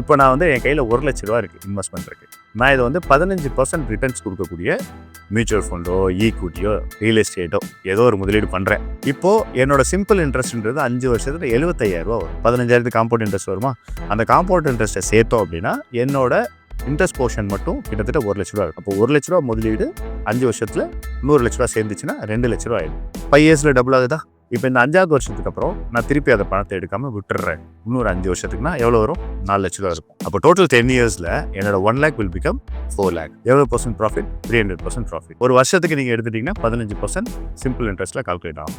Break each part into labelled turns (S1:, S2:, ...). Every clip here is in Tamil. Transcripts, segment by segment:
S1: இப்போ நான் வந்து என் கையில் ரூ. 1,00,000 இருக்குது இன்வெஸ்ட்மெண்ட் இருக்குது. நான் இதை வந்து 15% ரிட்டர்ன்ஸ் கொடுக்கக்கூடிய மியூச்சுவல் ஃபண்டோ, ஈக்விட்டியோ, ரியல் எஸ்டேட்டோ ஏதோ ஒரு முதலீடு பண்ணுறேன். இப்போது என்னோட சிம்பிள் இன்ட்ரெஸ்ட்ன்றது 5 வருஷத்துல ரூ. 75,000 வரும். 15,000 காம்பவுண்ட் இன்ட்ரெஸ்ட் வருமா? அந்த காம்பவுண்ட் இன்ட்ரெஸ்ட்டை சேர்த்தோம் அப்படின்னா என்னோட இன்ட்ரெஸ்ட் போர்ஷன் மட்டும் கிட்டத்தட்ட ரூ. 1,00,000 இருக்கும். அப்போ ரூ. 1,00,000 முதலீடு 5 வருஷத்துல ரூ. 100,000 சேர்ந்துச்சுன்னா ரூ. 2,00,000 ஆயிடும். 5 இயர்ஸில் டபுள் ஆகுதா? இப்போ இந்த 5வது வருஷத்துக்கு அப்புறம் நான் திருப்பி அந்த பணத்தை எடுக்காமல் விட்டுடுறேன். இன்னொரு 5 வருஷத்துக்குனா எவ்வளோ வரும்? 4,00,000 இருக்கும். அப்போ டோட்டல் 10 இயர்ஸில் என்னோட 1 lakh will become 4 lakh. எவ்வளோ % ப்ராஃபிட்? 300% ப்ராஃபிட். ஒரு வருஷத்துக்கு நீங்கள் எடுத்துட்டீங்கன்னா 15% சிம்பிள் இன்ட்ரெஸ்ட்டில் கால்குலேட் ஆகும்.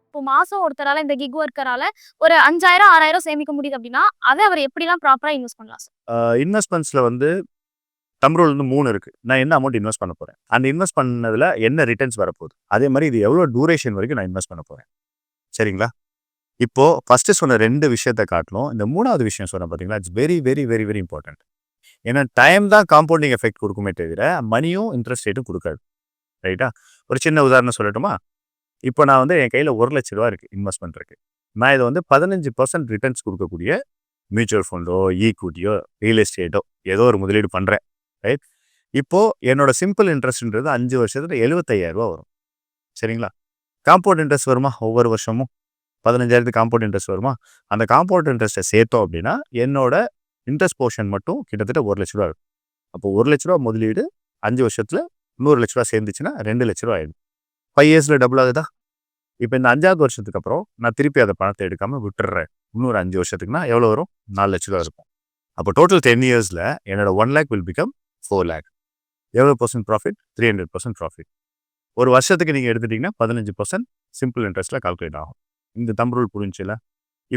S2: இப்போ மாசம் ஒருத்தரால இந்த கிக் ஒர்க்கரால ஒரு 5,000 6,000 சேமிக்க முடியுது அப்படின்னா அதை அவர் எப்படிலாம் ப்ராப்பரா இன்வெஸ்ட் பண்ணலாம் சார்?
S1: இன்வெஸ்ட்மெண்ட்ஸில் வந்து தம் ரூல் வந்து 3 இருக்குது. நான் என்ன அமௌண்ட் இன்வெஸ்ட் பண்ண போகிறேன், அந்த இன்வெஸ்ட் பண்ணதில் என்ன ரிட்டர்ன்ஸ் வரப்போகுது, அதே மாதிரி இது எவ்வளோ டூரேஷன் வரைக்கும் நான் இன்வெஸ்ட் பண்ண போகிறேன். சரிங்களா? இப்போது ஃபஸ்ட்டு சொன்ன 2 விஷயத்தை காட்டணும். இந்த 3வது விஷயம் சொன்னேன் பார்த்தீங்களா, it's very very very very important. ஏன்னா டைம் தான் காம்பவுண்டிங் எஃபெக்ட் கொடுக்குமே தவிர மணியும் இன்ட்ரெஸ்ட் ரேட்டும் கொடுக்காது. ரைட்டா? ஒரு சின்ன உதாரணம் சொல்லட்டுமா? இப்போ நான் வந்து என் கையில் ரூ. 1,00,000 இருக்குது இன்வெஸ்ட்மெண்ட் இருக்குது. நான் இதை வந்து 15% ரிட்டர்ன்ஸ் கொடுக்கக்கூடிய மியூச்சுவல் ஃபண்டோ, ஈக்விட்டியோ, ரியல் எஸ்டேட்டோ ஏதோ ஒரு முதலீடு பண்ணுறேன். ரைட்? இப்போது என்னோட சிம்பிள் இன்ட்ரெஸ்ட்ன்றது 5 வருஷத்துல ரூ. 75,000 வரும். சரிங்களா? காம்பவுண்ட் இன்ட்ரெஸ்ட் வருமா? ஒவ்வொரு வருஷமும் 15,000 காம்பவுண்ட் இன்ட்ரெஸ்ட் வருமா? அந்த காம்பவுண்ட் இன்ட்ரெஸ்ட்டை சேர்த்தோம் அப்படின்னா என்னோட இன்ட்ரெஸ்ட் போர்ஷன் மட்டும் கிட்டத்தட்ட ரூ. 1,00,000 இருக்கும். அப்போ ரூ. 1,00,000 முதலீடு 5 வருஷத்துல ரூ. 100,000 சேர்ந்துச்சுன்னா ரூ. 2,00,000 ஆயிடும். 5 இயர்ஸில் டபுள் ஆகுதா? இப்போ இந்த 5வது வருஷத்துக்கு அப்புறம் நான் திருப்பி அந்த பணத்தை எடுக்காமல் விட்டுடுறேன். இன்னொரு 5 வருஷத்துக்குனா எவ்வளோ வரும்? 4,00,000 இருக்கும். அப்போ டோட்டல் 10 இயர்ஸில் என்னோட 1 lakh will become 4 lakh. எவ்வளோ % ப்ராஃபிட்? 300% ப்ராஃபிட். ஒரு வருஷத்துக்கு நீங்கள் எடுத்துட்டிங்கன்னா 15% சிம்பிள் இன்ட்ரெஸ்ட்டில் கால்குலேட் ஆகும். இந்த தம் ரூல் புரிஞ்சுல?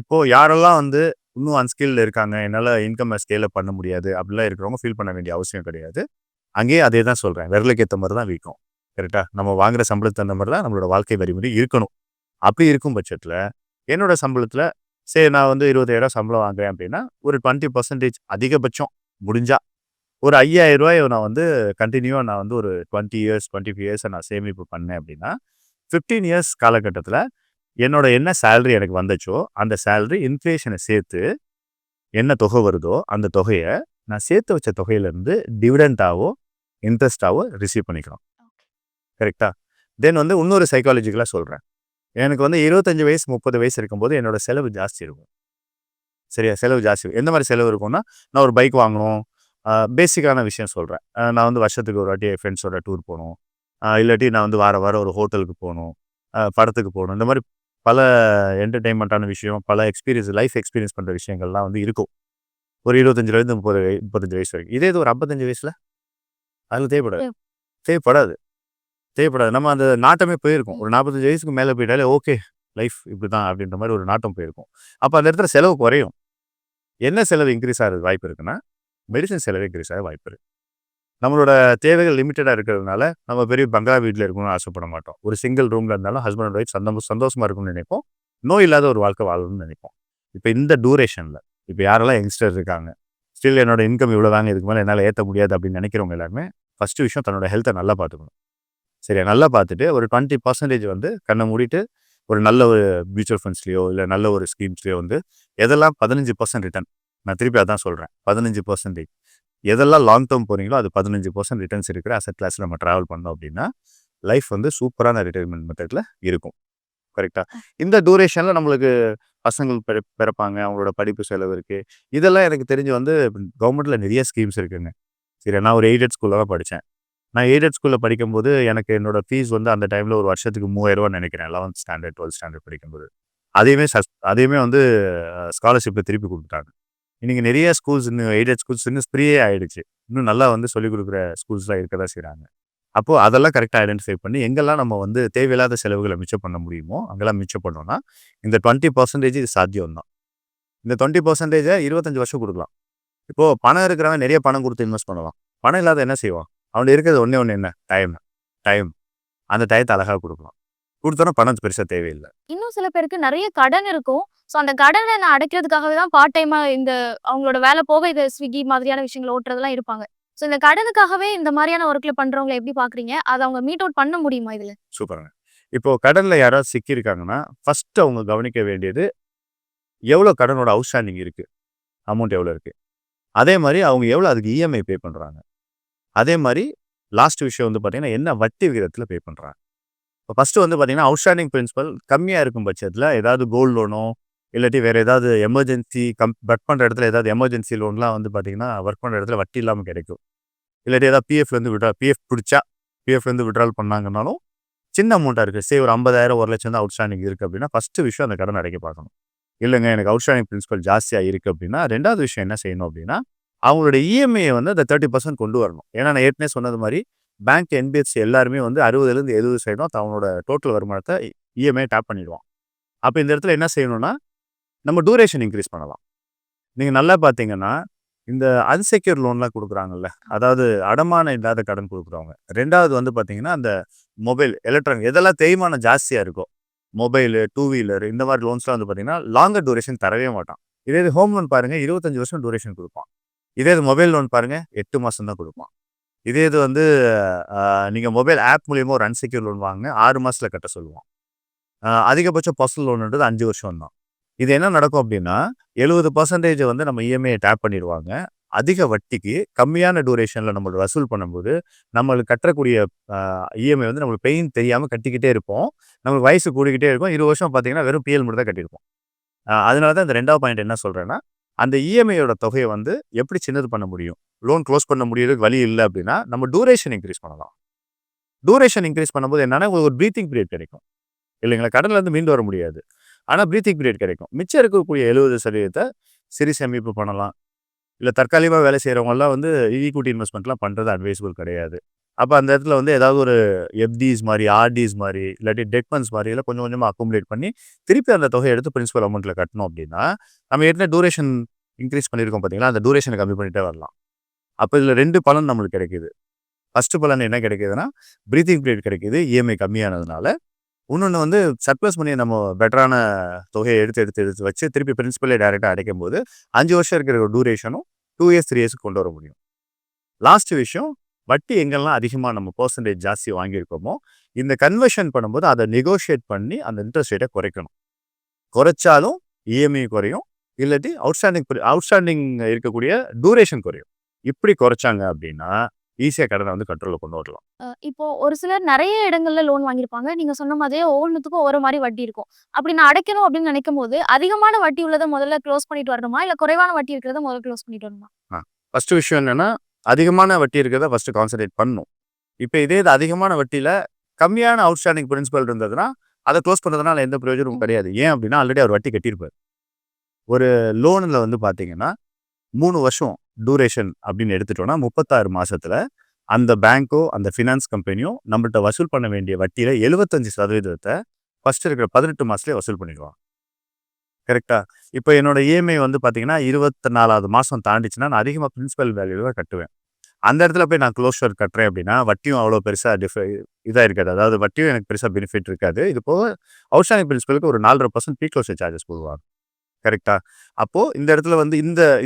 S1: இப்போது யாரெல்லாம் வந்து இன்னும் அன்ஸ்கில்டு இருக்காங்க, என்னால் இன்கம் ஸ்கேல பண்ண முடியாது அப்படிலாம் இருக்கிறவங்க ஃபீல் பண்ண வேண்டிய அவசியம் கிடையாது. அங்கேயே அதே தான் சொல்கிறேன். விரலுக்கு ஏற்ற மாதிரி தான் வீக்கும். கரெக்டாக? நம்ம வாங்குகிற சம்பளத்துக்கு தகுந்த மாதிரி தான் நம்மளோட வாழ்க்கை வரிமுறை இருக்கணும். அப்படி இருக்கும் பட்சத்தில் என்னோட சம்பளத்தில் சரி நான் வந்து 20,000 சம்பளம் வாங்குறேன் அப்படின்னா ஒரு 20% அதிகபட்சம் முடிஞ்சா ஒரு 5,000 நான் வந்து கண்டினியூவாக நான் வந்து ஒரு 20 இயர்ஸ் 25 இயர்ஸை நான் சேமிப்பு பண்ணேன் அப்படின்னா 15 இயர்ஸ் காலகட்டத்தில் என்னோட என்ன சேலரி எனக்கு வந்துச்சோ அந்த சேலரி இன்ஃப்ளேஷனை சேர்த்து என்ன தொகை வருதோ அந்த தொகையை நான் சேர்த்து வச்ச தொகையிலேருந்து டிவிடெண்டாவோ இன்ட்ரெஸ்டாவோ ரிசீவ் பண்ணிக்கிறோம். கரெக்டா? தென் வந்து இன்னொரு சைக்காலஜிக்கலாக சொல்கிறேன். எனக்கு வந்து 25 வயசு 30 வயசு இருக்கும்போது என்னோட செலவு ஜாஸ்தி இருக்கும். சரியா? செலவு ஜாஸ்தி. எந்த மாதிரி செலவு இருக்கும்னா, நான் ஒரு பைக் வாங்கணும், பேசிக்கான விஷயம் சொல்கிறேன். நான் வந்து வருஷத்துக்கு ஒரு வாட்டி ஃப்ரெண்ட்ஸோட டூர் போகணும், இல்லாட்டி நான் வந்து வார வாரம் ஒரு ஹோட்டலுக்கு போகணும், படத்துக்கு போகணும். இந்த மாதிரி பல என்டர்டெயின்மெண்ட்டான விஷயம், பல லைஃப் எக்ஸ்பீரியன்ஸ் பண்ணுற விஷயங்கள்லாம் வந்து இருக்கும். ஒரு 25லேருந்து 35 வயசு வரைக்கும். இதே இது ஒரு 55 வயசில் அதில் தேவைப்படாது. நம்ம அந்த நாட்டமே போயிருக்கும். ஒரு 45 வயசுக்கு மேலே போயிட்டாலே ஓகே லைஃப் இப்படி தான் அப்படின்ற மாதிரி ஒரு நாட்டம் போயிருக்கும். அப்போ அந்த இடத்துல செலவு குறையும். என்ன செலவு இன்க்ரீஸ் ஆகிறது வாய்ப்பு இருக்குன்னா, மெடிசன் செலவு இன்க்ரீஸ் ஆக வாய்ப்பு இருக்குது. நம்மளோட தேவைகள் லிமிட்டடாக இருக்கிறதுனால நம்ம பெரிய பங்களா வீட்டில் இருக்கணும்னு ஆசைப்பட மாட்டோம். ஒரு சிங்கிள் ரூமில் இருந்தாலும் ஹஸ்பண்ட் அண்ட் ஒய்ஃப் சந்தோஷமாக இருக்கணும்னு நினைப்போம். நோய் இல்லாத ஒரு வாழ்க்கை வாழணும்னு நினைப்போம். இப்போ இந்த டூரேஷனில் இப்போ யாரெல்லாம் யங்ஸ்டர் இருக்காங்க, ஸ்டில் என்னோட இன்கம் இவ்வளோ தாங்க, இதுக்கு மேலே என்னால் ஏற்ற முடியாது அப்படின்னு நினைக்கிறவங்க எல்லாருமே ஃபஸ்ட்டு விஷயம் தன்னோட ஹெல்த்தை நல்லா பார்த்துக்கணும். சரியா? நல்லா பார்த்துட்டு ஒரு 20% வந்து கண்ணை மூடிட்டு ஒரு நல்ல ஒரு மியூச்சுவல் ஃபண்ட்ஸ்லையோ இல்லை நல்ல ஒரு ஸ்கீம்ஸ்லையோ வந்து எதெல்லாம் 15% ரிட்டர்ன், நான் திருப்பி அதான் சொல்கிறேன் 15%, எதெல்லாம் லாங் டேர்ம் போகிறீங்களோ அது 15% ரிட்டர்ன்ஸ் இருக்கிற அசட் கிளாஸில் நம்ம ட்ராவல் பண்ணோம் அப்படின்னா லைஃப் வந்து சூப்பரான ரிட்டைர்மெண்ட் மெத்தடில் இருக்கும். கரெக்டாக? இந்த டூரேஷனில் நம்மளுக்கு பசங்கள் பிறப்பாங்க, அவங்களோட படிப்பு செலவு இருக்குது. இதெல்லாம் எனக்கு தெரிஞ்சு வந்து கவர்மெண்ட்டில் நிறைய ஸ்கீம்ஸ் இருக்குங்க. சரி, நான் ஒரு எய்டட் ஸ்கூலில் தான் படித்தேன். நான் எய்டட் ஸ்கூலில் படிக்கும்போது எனக்கு என்னோட ஃபீஸ் வந்து அந்த டைமில் ஒரு வருஷத்துக்கு 3,000 நினைக்கிறேன். 11th ஸ்டாண்டர்ட் 12th ஸ்டாண்டர்ட் படிக்கும்போது அதையுமே வந்து ஸ்காலர்ஷிப்பில் திருப்பி கொடுத்துட்டாங்க. இன்றைக்கி நிறைய ஸ்கூல்ஸ் இன்னும் எய்டட் ஸ்கூல்ஸ் இன்னும் ஃப்ரீயே ஆகிடுச்சு. இன்னும் நல்லா வந்து சொல்லிக் கொடுக்குற ஸ்கூல்ஸ்லாம் இருக்க தான் செய்கிறாங்க. அப்போது அதெல்லாம் கரெக்டாக ஐடென்டிஃபை பண்ணி எங்கெல்லாம் நம்ம வந்து தேவையில்லாத செலவுகளை மிச்சம் பண்ண முடியுமோ அங்கெல்லாம் மிச்சம் பண்ணோன்னா இந்த 20% இது சாத்தியம் தான். இந்த 20% 25 வருஷம் கொடுக்கலாம். இப்போது பணம் இருக்கிறவன் நிறைய பணம் கொடுத்து இன்வெஸ்ட் பண்ணலாம். பணம் இல்லாத என்ன செய்வான்? அவன் இருக்கிறது ஒன்றே என்ன? டைம். அந்த டயத்தை அழகாக கொடுக்கலாம். கொடுத்தோன்னா பணம் பெருசாக தேவையில்லை.
S2: இன்னும் சில பேருக்கு நிறைய கடன் இருக்கும். ஸோ அந்த கடனை நான் அடைக்கிறதுக்காகவே தான் பார்ட் டைமாக இந்த அவங்களோட வேலை போக இது ஸ்விக்கி மாதிரியான விஷயங்கள் ஓட்டுறதுலாம் இருப்பாங்க. ஸோ இந்த கடனுக்காகவே இந்த மாதிரியான ஒர்க்கில் பண்ணுறவங்களை எப்படி பார்க்குறீங்க? அதை அவங்க மீட் அவுட் பண்ண முடியுமா இதில்?
S1: சூப்பருங்க. இப்போது கடனில் யாராவது சிக்கியிருக்காங்கன்னா ஃபஸ்ட்டு அவங்க கவனிக்க வேண்டியது எவ்வளோ கடனோட அவுட்ஸ்டாண்டிங் இருக்குது, அமௌண்ட் எவ்வளோ இருக்குது, அதே மாதிரி அவங்க எவ்வளோ அதுக்கு இஎம்ஐ பே பண்ணுறாங்க, அதே மாதிரி லாஸ்ட் விஷயம் வந்து பார்த்தீங்கன்னா என்ன வட்டி விகிதத்தில் பே பண்ணுறாங்க. இப்போ ஃபஸ்ட்டு வந்து பார்த்தீங்கன்னா அவுட்ஸ்டாண்டிங் பிரின்சிபல் கம்மியாக இருக்கும் பட்சத்தில் ஏதாவது கோல்டு லோனோ இல்லாட்டி வேறு ஏதாவது எமர்ஜென்சி ஒர்க் பண்ணுற இடத்துல ஏதாவது எமர்ஜென்சி லோன்லாம் வந்து பார்த்தீங்கன்னா ஒர்க் பண்ணுற இடத்துல வட்டி இல்லாமல் கிடைக்கும். இல்லாட்டி ஏதாவது பிஎஃப்லேருந்து பிஎஃப் பிடிச்சா பிஎஃப்லேருந்து விட்ரால் பண்ணாங்கன்னாலும் சின்ன அமௌண்ட்டாக இருக்குது. ஒரு 50,000 1,00,000 தான் அவுட்ஸ்டாண்டிங் இருக்குது அப்படின்னா ஃபஸ்ட்டு விஷயம் அந்த கடன் அடைக்க பார்க்கணும். இல்லைங்க எனக்கு அவுட்ஸ்டாண்டிங் பிரின்சிபல் ஜாஸ்தியாக இருக்குது அப்படின்னா 2வது விஷயம் என்ன செய்யணும் அப்படின்னா அவங்களோட இஎம்ஐயை வந்து அந்த 30% கொண்டு வரணும். ஏன்னா நான் ஏற்கனவே சொன்னது மாதிரி பேங்க் என்பிஎஃப்சி எல்லாருமே வந்து 60லேருந்து 70% அவங்களோட டோட்டல் வருமானத்தை இஎம்ஐ டேப் பண்ணிடுவான். அப்போ இந்த இடத்துல என்ன செய்யணும்னா நம்ம டூரேஷன் இன்க்ரீஸ் பண்ணலாம். நீங்கள் நல்லா பார்த்தீங்கன்னா இந்த அன்செக்யூர் லோன்லாம் கொடுக்குறாங்கல்ல, அதாவது அடமானம் இல்லாத கடன் கொடுக்குறவங்க. 2வது வந்து பார்த்தீங்கன்னா அந்த மொபைல் எலக்ட்ரானிக் எதெல்லாம் தேய்மானம் ஜாஸ்தியாக இருக்கோ மொபைலு, 2 வீலர் இந்த மாதிரி லோன்ஸ்லாம் வந்து பார்த்தீங்கன்னா லாங்கர் டூரேஷன் தரவே மாட்டான். இதே இது ஹோம் லோன் பாருங்கள் 25 வருஷம் டூரேஷன் கொடுப்பான். இதே இது மொபைல் லோன் பாருங்கள் 8 மாதம் தான் கொடுப்பான். இதே இது வந்து நீங்கள் மொபைல் ஆப் மூலியமாக ஒரு அன்செக்யூர் லோன் வாங்க 6 மாதத்தில் கட்ட சொல்லுவான். அதிகபட்சம் பர்சனல் லோன்ன்றது 5 வருஷம் தான். இது என்ன நடக்கும் அப்படின்னா 70% வந்து நம்ம இஎம்ஐயை டேப் பண்ணிடுவாங்க. அதிக வட்டிக்கு கம்மியான டூரேஷனில் நம்மளுக்கு வசூல் பண்ணும்போது நம்மளுக்கு கட்டக்கூடிய இஎம்ஐ வந்து நம்மளுக்கு பெயின் தெரியாமல் கட்டிக்கிட்டே இருப்போம். நம்மளுக்கு வயசு கூடிக்கிட்டே இருக்கும். 20 வருஷம் பார்த்தீங்கன்னா வெறும் பிஎல் மட்டும் தான் கட்டியிருப்போம். அதனால தான் இந்த 2வது பாயிண்ட் என்ன சொல்கிறேன்னா அந்த இஎம்ஐயோட தொகையை வந்து எப்படி சின்னது பண்ண முடியும், லோன் க்ளோஸ் பண்ண முடியறதுக்கு வழி இல்லை அப்படின்னா நம்ம டூரேஷன் இன்க்ரீஸ் பண்ணலாம். டூரேஷன் இன்க்ரீஸ் பண்ணும்போது என்னன்னா ஒரு ப்ரீத்திங் பீரியட் கிடைக்கும் இல்லைங்களா. கடன்லேருந்து மீண்டு வர முடியாது, ஆனால் ப்ரீத்திங் பீரியட் கிடைக்கும். மிச்சம் இருக்கக்கூடிய 70% சிறு சேமிப்பு பண்ணலாம். இல்லை தற்காலிகமாக வேலை செய்கிறவங்கலாம் வந்து ஈக்விட்டி இன்வெஸ்ட்மெண்ட்லாம் பண்ணுறது அட்வைசபிள் கிடையாது. அப்போ அந்த இடத்துல வந்து ஏதாவது ஒரு எஃப்டிஸ் மாதிரி ஆர்டிஸ் மாதிரி இல்லாட்டி டெட் ஃபண்ட்ஸ் மாதிரி எல்லாம் கொஞ்சம் கொஞ்சமாக அக்குமுலேட் பண்ணி திருப்பி அந்த தொகையை எடுத்து பிரின்சிபல் அமௌண்ட்டில் கட்டணும் அப்படின்னா நம்ம ஏற்கனவே டூரேஷன் இன்க்ரீஸ் பண்ணியிருக்கோம் பார்த்தீங்களா, அந்த டூரேஷனை கம்மி பண்ணிட்டே வரலாம். அப்போ இதில் 2 பலன் நம்மளுக்கு கிடைக்குது. ஃபஸ்ட்டு பலன் என்ன கிடைக்குதுன்னா ப்ரீத்திங் பீரியட் கிடைக்குது இஎம்ஐ கம்மியானதுனால. இன்னொன்று வந்து சர்ப்ளஸ் மணியை நம்ம பெட்டரான தொகையை எடுத்து வச்சு திருப்பி பிரின்சிபலே டைரெக்டாக அடைக்கும் போது 5 வருஷம் இருக்கிற டூரேஷனும் 2 இயர்ஸ் 3 இயர்ஸ்க்கு கொண்டு வர முடியும். லாஸ்ட் விஷயம் வட்டி எங்கெல்லாம் அதிகமாக நம்ம பர்சன்டேஜ் ஜாஸ்தி வாங்கியிருக்கோமோ இந்த கன்வர்ஷன் பண்ணும்போது அதை நெகோஷியேட் பண்ணி அந்த இன்ட்ரெஸ்ட் ரேட்டை குறைக்கணும். குறைச்சாலும் இஎம்ஐ குறையும், இல்லாட்டி அவுட்ஸ்டாண்டிங் இருக்கக்கூடிய டூரேஷன் குறையும். இப்படி குறைச்சாங்க அப்படின்னா ஈஸியாக கடனை வந்து கண்ட்ரோலில் கொண்டு வரலாம்.
S2: இப்போ ஒரு சிலர் நிறைய இடங்கள்ல லோன் வாங்கியிருப்பாங்க. நீங்க சொன்ன மாதிரியே ஒவ்வொன்றுத்துக்கும் ஒவ்வொரு மாதிரி வட்டி இருக்கும். அப்படி நான் அடைக்கணும் அப்படின்னு நினைக்கும்போது அதிகமான வட்டி உள்ளதை முதல்ல க்ளோஸ் பண்ணிட்டு வரணுமா, இல்லை குறைவான வட்டி இருக்கிறத முதல்ல க்ளோஸ் பண்ணிட்டு வரணுமா?
S1: ஃபஸ்ட்டு விஷயம் என்னன்னா அதிகமான வட்டி இருக்கிறத ஃபஸ்ட்டு கான்சன்ட்ரேட் பண்ணணும். இப்போ இதே இது அதிகமான வட்டியில் கம்மியான அவுட்ஸ்டாண்டிங் பிரின்சிபல் இருந்ததுன்னா அதை க்ளோஸ் பண்ணுறதுனால எந்த பிரயோஜனமும் கிடையாது. ஏன் அப்படின்னா ஆல்ரெடி அவர் வட்டி கட்டியிருப்பார். ஒரு லோனில் வந்து பார்த்தீங்கன்னா 3 வருஷம் டூரேஷன் அப்படின்னு எடுத்துட்டோம்னா 36 மாதத்தில் அந்த பேங்க்கோ அந்த ஃபினான்ஸ் கம்பெனியோ நம்மள்கிட்ட வசூல் பண்ண வேண்டிய வட்டியில் 75% ஃபஸ்ட்டு இருக்கிற 18 மாதத்துலேயே வசூல் பண்ணிடுவாங்க. கரெக்டாக. இப்போ என்னோட இஎம்ஐ வந்து பார்த்தீங்கன்னா 24வது மாதம் தாண்டிச்சுன்னா நான் அதிகமாக பிரின்சிபல் வேல்யூவாக கட்டுவேன். அந்த இடத்துல போய் நான் க்ளோஷர் கட்டுறேன் அப்படின்னா வட்டியும் அவ்வளோ பெருசாக இதாக இருக்காது. அதாவது வட்டியும் எனக்கு பெருசாக பெனிஃபிட் இருக்காது. இது போக அவுட்ஸ்டாண்டிங் பிரின்சிபலுக்கு ஒரு 4.5% ப்ரீ க்ளோஷர் சார்ஜஸ் போடுவாங்க. கரெக்டாக. அப்போது இந்த இடத்துல வந்து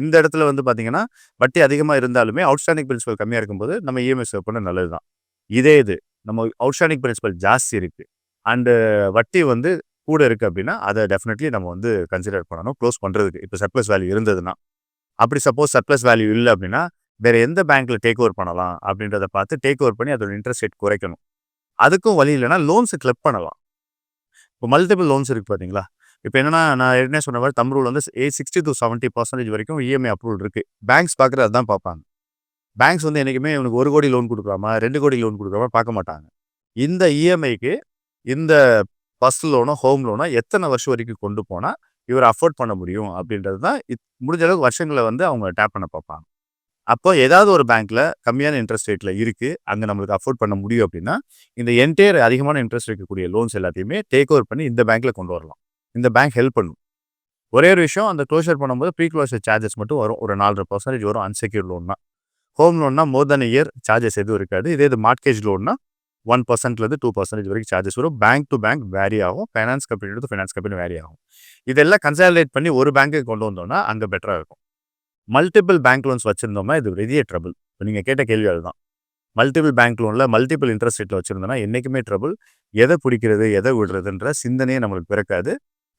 S1: இந்த இடத்துல வந்து பார்த்தீங்கன்னா வட்டி அதிகமாக இருந்தாலுமே அவுட்ஸ்டாண்டிங் பிரின்சிபல் கம்மியாக இருக்கும்போது நம்ம இஎம்ஐ சேவ் பண்ண நல்லது தான். இதே இது நம்ம அவுட்ஸ்டாண்டிங் பிரின்சிபல் ஜாஸ்தி இருக்குது அண்டு வட்டி வந்து கூட இருக்குது அப்படின்னா அதை டெஃபினெட்லி நம்ம வந்து கன்சிடர் பண்ணணும் க்ளோஸ் பண்ணுறதுக்கு. இப்போ சர்ப்ளஸ் வேல்யூ இருந்ததுன்னா. அப்படி சப்போஸ் சர்ப்ளஸ் வேல்யூ இல்லை அப்படின்னா வேறு எந்த பேங்க்கில் டேக் ஓவர் பண்ணலாம் அப்படின்றத பார்த்து டேக் ஓவர் பண்ணி அதோட இன்ட்ரெஸ்ட் ரேட் குறைக்கணும். அதுக்கும் வழி இல்லைன்னா லோன்ஸு கிளப் பண்ணலாம். இப்போ மல்டிபிள் லோன்ஸ் இருக்குது பார்த்தீங்களா. இப்போ என்னன்னா நான் ஏற்கனவே சொன்ன மாதிரி தம் ரூல் வந்து 60 to 70% வரைக்கும் இஎம்ஐ அப்ரூவல் இருக்குது. பேங்க்ஸ் பார்க்குறது அதுதான் பார்ப்பாங்க. பேங்க்ஸ் வந்து என்றைக்குமே இவனுக்கு 1 கோடி லோன் கொடுக்குறாமா 2 கோடி லோன் கொடுக்குறாமா பார்க்க மாட்டாங்க. இந்த இஎம்ஐக்கு இந்த பர்சனல் லோனோ ஹோம் லோனோ எத்தனை வருஷம் வரைக்கும் கொண்டு போனால் இவர் அஃபோர்ட் பண்ண முடியும் அப்படின்றது தான் முடிஞ்ச அளவுக்கு வருஷங்களை வந்து அவங்க டேப் பண்ண பார்ப்பாங்க. அப்போ ஏதாவது ஒரு பேங்க்கில் கம்மியான இன்ட்ரெஸ்ட் ரேட்டில் இருக்குது அங்கே நம்மளுக்கு அஃபோர்ட் பண்ண முடியும் அப்படின்னா இந்த என்டையர் அதிகமான இன்ட்ரெஸ்ட் இருக்கக்கூடிய லோன்ஸ் எல்லாத்தையுமே டேக் ஓவர் பண்ணி இந்த பேங்க்கில் கொண்டு வரலாம். இந்த பேங்க் ஹெல்ப் பண்ணும். ஒரே ஒரு விஷயம் அந்த க்ளோஷர் பண்ணும்போது ப்ரீ க்ளோஷர் சார்ஜஸ் மட்டும் வரும். ஒரு 4.5% வரும் அன்செக்யூர் லோன்னா. ஹோம் லோன்னா மோர் தென் இயர் சார்ஜஸ் எதுவும் இருக்காது. இதே இது மார்ட்கேஜ் லோன்னா 1%லேருந்து 2% வரைக்கும் சார்ஜஸ் வரும். பேங்க் டு பேங்க் வேரி ஆகும். Finance company to finance company vary ஆகும். இதெல்லாம் கன்சாலிடேட் பண்ணி ஒரு பேங்க்குக்கு கொண்டு வந்தோம்னா அங்கே பெட்டராக இருக்கும். மல்டிபிள் பேங்க் லோன்ஸ் வச்சுருந்தோம்னா இது பெரிய ட்ரபிள். இப்போ நீங்கள் கேட்ட கேள்வி அதுதான். மல்டிபிள் பேங்க் லோனில் மல்டிபிள் இன்ட்ரெஸ்ட் ரேட்டில் வச்சுருந்தோம்னா என்றைக்குமே ட்ரபிள். எதை பிடிக்கிறது எதை விடுறதுன்ற சிந்தனையே நம்மளுக்கு பிறக்காது.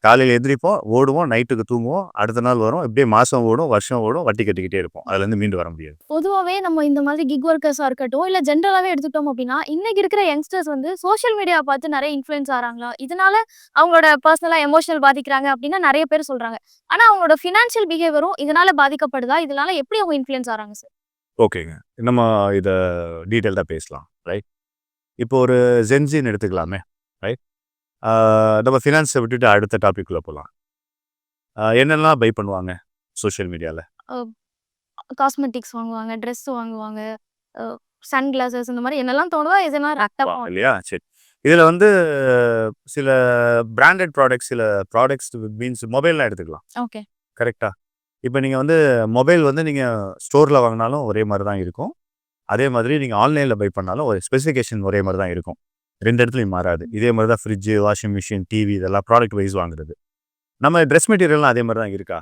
S1: காலையில் எந்திரிப்போம், ஓடுவோம், நைட்டுக்கு தூங்குவோம், அடுத்த நாள் வரும், இப்படியே மாதம் ஓடும், வருஷம் ஓடும், வட்டி கட்டிக்கிட்டே இருப்போம். அதுலேருந்து மீண்டு வர முடியாது.
S2: பொதுவாவே நம்ம இந்த மாதிரி கிக் ஒர்க்கர்ஸா இருக்கட்டும், இல்ல ஜென்ரலாவே எடுத்துட்டோம் அப்படின்னா, இன்னைக்கு இருக்கிற யங்ஸ்டர்ஸ் வந்து சோஷியல் மீடியா பார்த்து நிறைய இன்ஃப்ளூயன்ஸ் ஆறாங்களா? இதனால அவங்களோட பர்சனலா எமோஷனல் பாதிக்கிறாங்க அப்படின்னு நிறைய பேர் சொல்றாங்க. ஆனா அவங்களோட ஃபினான்ஷியல் பிஹேவியரும் இதனால பாதிக்கப்படுதா? இதனால எப்படி அவங்க இன்ஃப்ளூயன்ஸ் ஆறாங்க சார்?
S1: ஓகேங்க. நம்ம இதை டீட்டெயில்டாக பேசலாம். ரைட். இப்போ ஒரு ஜென்ஸின்னு எடுத்துக்கலாமே. ரைட். நம்ம ஃபினான்ஸை விட்டுட்டு அடுத்த டாபிக்குள்ளே போகலாம். என்னெல்லாம் பை பண்ணுவாங்க சோஷியல் மீடியாவில்?
S2: காஸ்மெட்டிக்ஸ் வாங்குவாங்க, ட்ரெஸ் வாங்குவாங்க, சன் கிளாஸஸ் இந்த மாதிரி என்னெல்லாம் தோணுதோ இதெல்லாம் ரேக்டப்
S1: இல்லையா? சரி. இதில் வந்து சில பிராண்டட் ப்ராடக்ட்ஸ், சில ப்ராடக்ட்ஸ் மீன்ஸ் மொபைல்லாம் எடுத்துக்கலாம்.
S2: ஓகே.
S1: கரெக்டாக. இப்போ நீங்கள் வந்து மொபைல் வந்து நீங்கள் ஸ்டோரில் வாங்கினாலும் ஒரே மாதிரி தான் இருக்கும். அதே மாதிரி நீங்கள் ஆன்லைனில் பை பண்ணாலும் ஒரு ஸ்பெசிஃபிகேஷன் ஒரே மாதிரி தான் இருக்கும். 2 இடத்துலையும் மாறாது. இதே மாதிரி தான் ஃப்ரிட்ஜு, வாஷிங் மிஷின், டிவி இதெல்லாம் ப்ராடக்ட் வைஸ் வாங்குறது. நம்ம ட்ரெஸ் மெட்டீரியல்லாம் அதே மாதிரி தான் இருக்கா?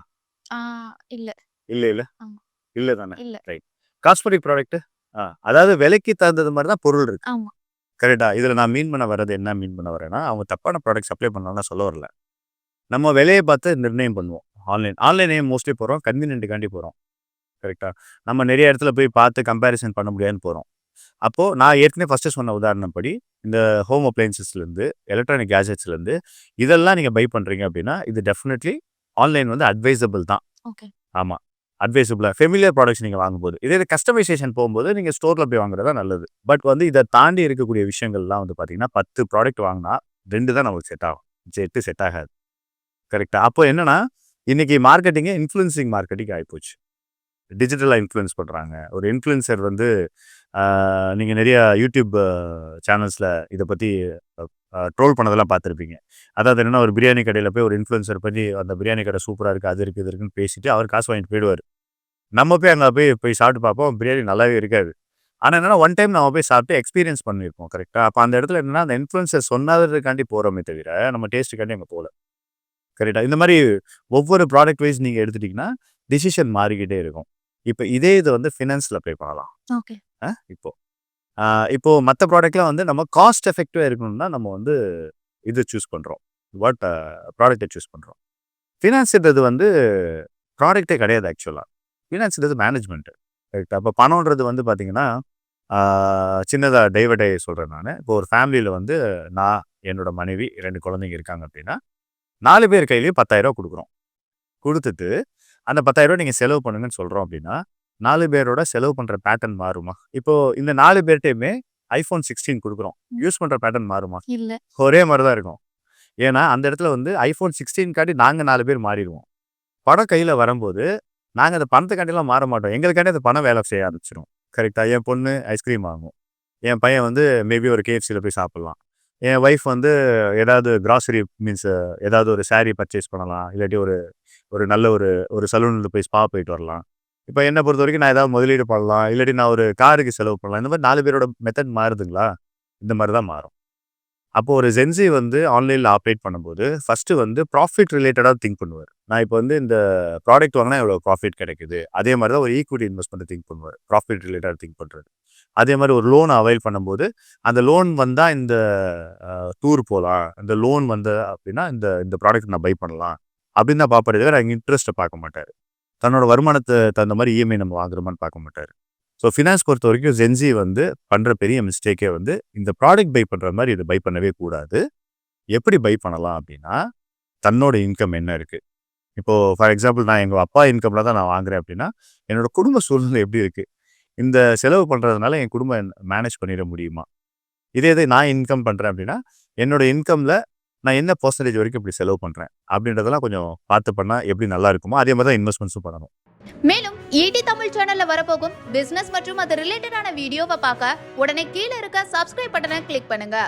S2: இல்ல.
S1: இல்லை.
S2: ஆமா.
S1: இல்லை தானே?
S2: இல்ல.
S1: ரைட். காஸ்மெட்டிக் ப்ராடக்ட்டு அதாவது விலைக்கு தகுந்தது மாதிரி தான் பொருள் இருக்கு.
S2: ஆமா.
S1: கரெக்டா? இதில் நான் மீன் பண்ண வர்றது என்ன மீன் பண்ண வரேன்னா, அவங்க தப்பான ப்ராடக்ட் சப்ளை பண்ணலாம்னு சொல்ல வரல. நம்ம விலையை பார்த்து நிர்ணயம் பண்ணுவோம். ஆன்லைனே மோஸ்ட்லி போகிறோம், கன்வீனியன்ட்டுக்காண்டி போகிறோம். கரெக்டாக? நம்ம நிறைய இடத்துல போய் பார்த்து கம்பேரிசன் பண்ண முடியாதுன்னு போகிறோம். அப்போது நான் ஏற்கனவே ஃபஸ்ட்டு சொன்ன உதாரணப்படி இந்த ஹோம் அப்ளையன்சஸ்லேருந்து, எலக்ட்ரானிக் கேஜெட்ஸ்லேருந்து இதெல்லாம் நீங்கள் பை பண்ணுறீங்க அப்படின்னா, இது டெஃபினெட்லி ஆன்லைன் வந்து அட்வைசபிள் தான்.
S2: ஓகே.
S1: ஆமாம், அட்வைசபிளாக ஃபெமிலியர் ப்ராடக்ட்ஸ் நீங்கள் வாங்கும்போது. இதே கஸ்டமைசேஷன் போகும்போது நீங்கள் ஸ்டோரில் போய் வாங்குறது தான் நல்லது. பட் வந்து இதை தாண்டி இருக்கக்கூடிய விஷயங்கள்லாம் வந்து பார்த்தீங்கன்னா 10 ப்ராடக்ட் வாங்கினா 2 தான் நமக்கு செட் ஆகும். 8 செட் ஆகாது. கரெக்டாக? அப்போ என்னன்னா இன்றைக்கி மார்க்கெட்டிங்கே இன்ஃப்ளூயன்சிங் மார்க்கெட்டிங் ஆகிப்போச்சு. டிஜிட்டலாக இன்ஃப்ளூயன்ஸ் பண்ணுறாங்க. ஒரு இன்ஃப்ளூயன்சர் வந்து நீங்கள் நிறைய யூடியூப் சேனல்ஸில் இதை பற்றி ட்ரோல் பண்ணதெல்லாம் பார்த்துருப்பீங்க. அதாவது என்னென்னா ஒரு பிரியாணி கடையில் போய் ஒரு இன்ஃப்ளூயன்சர் பண்ணி அந்த பிரியாணி கடை சூப்பராக இருக்குது, அது இருக்குது, இது இருக்குன்னு பேசிட்டு அவர் காசு வாங்கிட்டு போயிடுவார். நம்ம போய் அங்கே போய் சாப்பிட்டு பார்ப்போம், பிரியாணி நல்லாவே இருக்காது. ஆனால் என்னென்னா ஒன் டைம் நம்ம போய் சாப்பிட்டு எக்ஸ்பீரியன்ஸ் பண்ணியிருப்போம். கரெக்டாக? அப்போ அந்த இடத்துல என்னென்னா அந்த இன்ஃப்ளூயன்சர் சொன்னதுக்காண்டி போகிறோமே தவிர நம்ம டேஸ்ட்டுக்காண்டி அங்கே போகல. கரெக்டாக? இந்த மாதிரி ஒவ்வொரு ப்ராடக்ட் வைஸ் நீங்கள் எடுத்துட்டிங்கன்னா டிசிஷன் மாறிக்கிட்டே இருக்கும். இப்போ இதே இது வந்து ஃபினான்ஸில் அப்ளை பண்ணலாம்.
S2: ஓகே.
S1: இப்போ மற்ற ப்ராடக்ட்லாம் வந்து நம்ம காஸ்ட் எஃபெக்டிவாக இருக்கணும்னா நம்ம வந்து இது சூஸ் பண்ணுறோம். ப்ராடக்டை சூஸ் பண்ணுறோம். ஃபினான்ஸுன்றது வந்து ப்ராடக்டே கிடையாது ஆக்சுவலாக. ஃபினான்ஸுன்றது மேனேஜ்மெண்ட்டு. கரெக்டாக? அப்போ பணம்ன்றது வந்து பார்த்தீங்கன்னா சின்னதாக டைவர்டை சொல்கிறேன் நான். இப்போ ஒரு ஃபேமிலியில் வந்து நான், என்னோட மனைவி, 2 குழந்தைங்க இருக்காங்க அப்படின்னா 4 பேர் கையிலையும் 10,000 கொடுக்குறோம். கொடுத்துட்டு அந்த 10,000 நீங்கள் செலவு பண்ணுங்கன்னு சொல்கிறோம் அப்படின்னா 4 பேரோட செலவு பண்ணுற பேட்டர்ன் மாறுமா? இப்போது இந்த 4 பேர்ட்டையுமே iPhone 16 கொடுக்குறோம். யூஸ் பண்ணுற பேட்டர்ன் மாறுமா?
S2: இல்ல.
S1: ஒரே மாதிரி தான் இருக்கும். ஏன்னா அந்த இடத்துல வந்து iPhone 16 காட்டி நாங்கள் 4 பேர் மாறிடுவோம். பணம் கையில் வரும்போது நாங்கள் அந்த பணத்துக்காண்டிலாம் மாற மாட்டோம். எங்களுக்காண்டி அந்த பணம் வேலை செய்ய ஆரம்பிச்சிடும். கரெக்டாக? என் பொண்ணு ஐஸ்கிரீம் வாங்கும், என் பையன் வந்து மேபி ஒரு KFCயில் போய் சாப்பிட்லாம், என் ஒய்ஃப் வந்து ஏதாவது கிராசரி மீன்ஸ் ஏதாவது ஒரு சாரீ பர்ச்சேஸ் பண்ணலாம், இல்லாட்டி ஒரு நல்ல ஒரு சலூனில் போய் ஸ்பா போயிட்டு வரலாம். இப்போ என்னை பொறுத்த வரைக்கும் நான் ஏதாவது முதலீடு பண்ணலாம், இல்லாட்டி நான் ஒரு காருக்கு செலவு பண்ணலாம். இந்த மாதிரி 4 பேரோட மெத்தட் மாறுதுங்களா? இந்த மாதிரி தான் மாறும். அப்போது ஒரு ஜென்ஸி வந்து ஆன்லைனில் ஆப்ரேட் பண்ணும்போது ஃபஸ்ட்டு வந்து ப்ராஃபிட் ரிலேட்டடாக திங்க் பண்ணுவார். நான் இப்போ வந்து இந்த ப்ராடக்ட் வாங்கினா எவ்வளோ ப்ராஃபிட் கிடைக்குது. அதே மாதிரி தான் ஒரு ஈக்விட்டி இன்வெஸ்ட்மெண்ட் திங்க் பண்ணுவார். ப்ராஃபிட் ரிலேட்டடாக திங்க் பண்ணுறது. அதே மாதிரி ஒரு லோன் அவைல் பண்ணும்போது அந்த லோன் வந்தால் இந்த டூர் போகலாம், இந்த லோன் வந்து அப்படின்னா இந்த ப்ராடக்ட் நான் பை பண்ணலாம் அப்படின்னு தான் பார்ப்பாரு தவிர அங்கே இன்ட்ரெஸ்ட்டை பார்க்க மாட்டார். தன்னோட வருமானத்தை தகுந்த மாதிரி இஎம்ஐ நம்ம வாங்குறோமான்னு பார்க்க மாட்டார். ஸோ ஃபினான்ஸ் பொறுத்த வரைக்கும் ஜென்ஸி வந்து பண்ணுற பெரிய மிஸ்டேக்கே வந்து இந்த ப்ராடக்ட் பை பண்ணுற மாதிரி இதை பை பண்ணவே கூடாது. எப்படி பை பண்ணலாம் அப்படின்னா தன்னோட இன்கம் என்ன இருக்குது. இப்போது ஃபார் எக்ஸாம்பிள் நான் எங்கள் அப்பா இன்கமில் தான் நான் வாங்குறேன் அப்படின்னா என்னோடய குடும்ப சூழ்நிலை எப்படி இருக்குது, இந்த செலவு பண்ணுறதுனால என் குடும்பம் மேனேஜ் பண்ணிட முடியுமா. இதே நான் இன்கம் பண்ணுறேன் அப்படின்னா என்னோட இன்கமில் நான் என்ன பர்சன்டேஜ் வரைக்கும் இப்படி செலவு பண்ணுறேன் அப்படின்றதெல்லாம் கொஞ்சம் பார்த்து பண்ணால் எப்படி நல்லா இருக்குமோ அதே மாதிரி தான் இன்வெஸ்ட்மெண்ட்ஸும் பண்ணணும்.
S3: மேலும் ஈடி தமிழ் சேனல்ல வரப்போகும் பிசினஸ் மற்றும் அது ரிலேட்டடான வீடியோவை பார்க்க உடனே கீழே இருக்க சப்ஸ்கிரைப் பட்டனை கிளிக் பண்ணுங்க.